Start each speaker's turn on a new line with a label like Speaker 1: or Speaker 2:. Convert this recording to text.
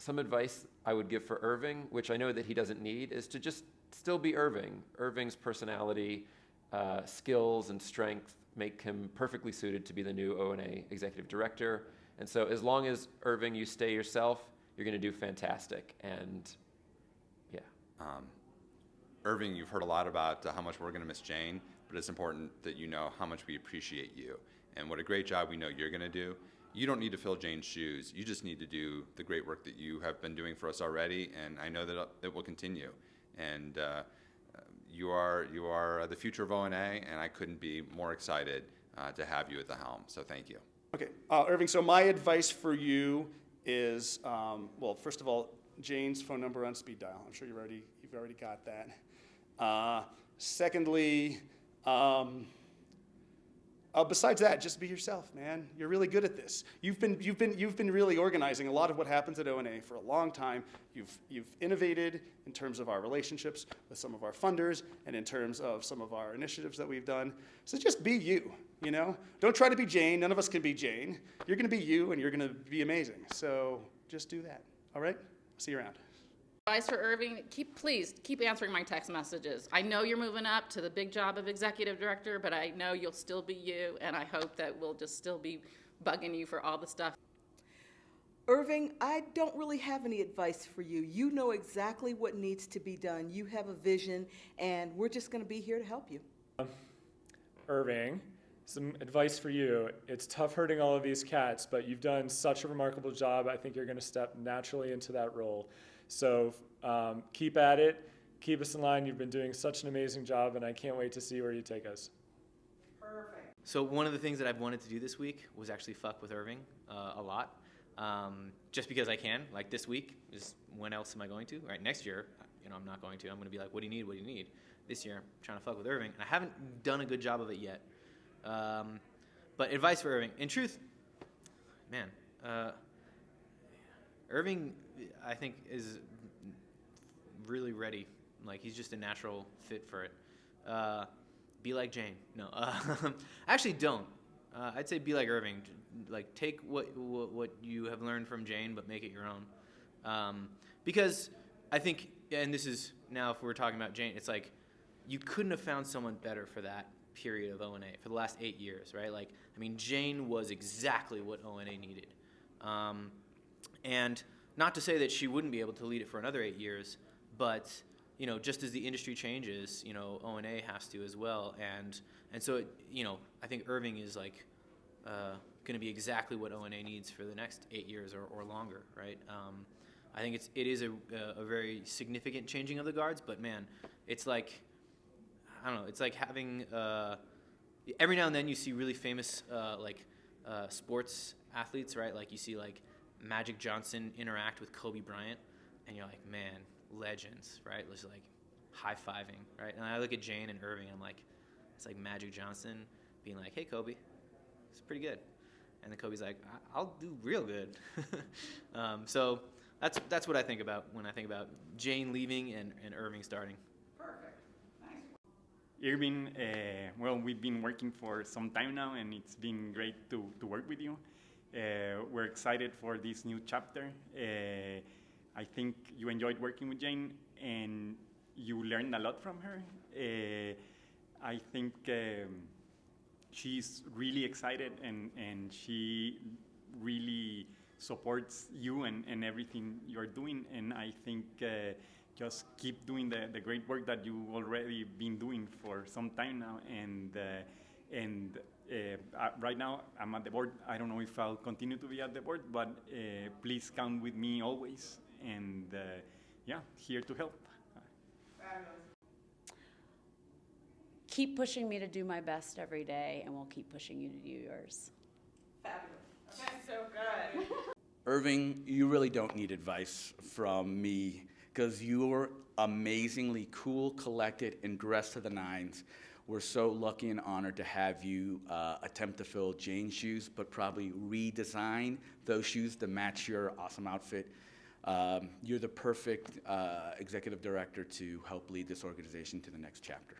Speaker 1: some advice I would give for Irving, which I know that he doesn't need, is to just still be Irving. Irving's personality, skills, and strength make him perfectly suited to be the new O&A executive director. And so as long as, Irving, you stay yourself, you're going to do fantastic. And yeah.
Speaker 2: Irving, you've heard a lot about how much we're going to miss Jane, but it's important that you know how much we appreciate you and what a great job we know you're going to do. You don't need to fill Jane's shoes. You just need to do the great work that you have been doing for us already, and I know that it will continue. And you are the future of O&A, and I couldn't be more excited to have you at the helm. So thank you.
Speaker 3: Okay, Irving, so my advice for you is, well, first of all, Jane's phone number on speed dial. I'm sure you've already got that. Secondly, besides that, just be yourself, man. You're really good at this. You've been really organizing a lot of what happens at O&A for a long time. You've innovated in terms of our relationships with some of our funders and in terms of some of our initiatives that we've done. So just be you, you know? Don't try to be Jane. None of us can be Jane. You're going to be you, and you're going to be amazing. So just do that, all right? See you around.
Speaker 4: Advice for Irving, please keep answering my text messages. I know you're moving up to the big job of executive director, but I know you'll still be you, and I hope that we'll just still be bugging you for all the stuff.
Speaker 5: Irving, I don't really have any advice for you. You know exactly what needs to be done. You have a vision, and we're just going to be here to help you.
Speaker 6: Irving, some advice for you. It's tough herding all of these cats, but you've done such a remarkable job. I think you're going to step naturally into that role. So keep at it, keep us in line. You've been doing such an amazing job, and I can't wait to see where you take us.
Speaker 5: Perfect.
Speaker 7: So one of the things that I've wanted to do this week was actually fuck with Irving a lot, just because I can. Like this week is when else am I going to? Right, next year, I'm not going to. I'm going to be like, what do you need? What do you need? This year, I'm trying to fuck with Irving, and I haven't done a good job of it yet. But advice for Irving. In truth, man, Irving, I think, is really ready. Like, he's just a natural fit for it. Be like Jane. No, actually don't. I'd say be like Irving. Like, take what you have learned from Jane, but make it your own. Because I think, and this is now if we're talking about Jane, it's like you couldn't have found someone better for that period of O&A for the last 8 years, right? Like, I mean, Jane was exactly what O&A needed. And not to say that she wouldn't be able to lead it for another 8 years, but just as the industry changes, O&A has to as well. And so I think Irving is like going to be exactly what O&A needs for the next 8 years or longer, right? I think it is a very significant changing of the guards, but man, it's like, I don't know, it's like having every now and then you see really famous sports athletes, right? Like you see like Magic Johnson interact with Kobe Bryant, and you're like, man, legends, right? It's like high-fiving, right? And I look at Jane and Irving, and I'm like, it's like Magic Johnson being like, hey, Kobe, it's pretty good. And then Kobe's like, I'll do real good. So that's what I think about when I think about Jane leaving and Irving starting.
Speaker 5: Perfect. Nice.
Speaker 8: Irving, well, we've been working for some time now, and it's been great to work with you. We're excited for this new chapter. I think you enjoyed working with Jane, and you learned a lot from her. I think she's really excited, and she really supports you and everything you're doing. And I think just keep doing the great work that you've already been doing for some time now. And right now, I'm at the board. I don't know if I'll continue to be at the board, but please count with me always. And yeah, here to help.
Speaker 9: Keep pushing me to do my best every day, and we'll keep pushing you to do yours.
Speaker 5: Fabulous.
Speaker 4: That's so good.
Speaker 10: Irving, you really don't need advice from me because you're amazingly cool, collected, and dressed to the nines. We're so lucky and honored to have you attempt to fill Jane's shoes, but probably redesign those shoes to match your awesome outfit. You're the perfect executive director to help lead this organization to the next chapter.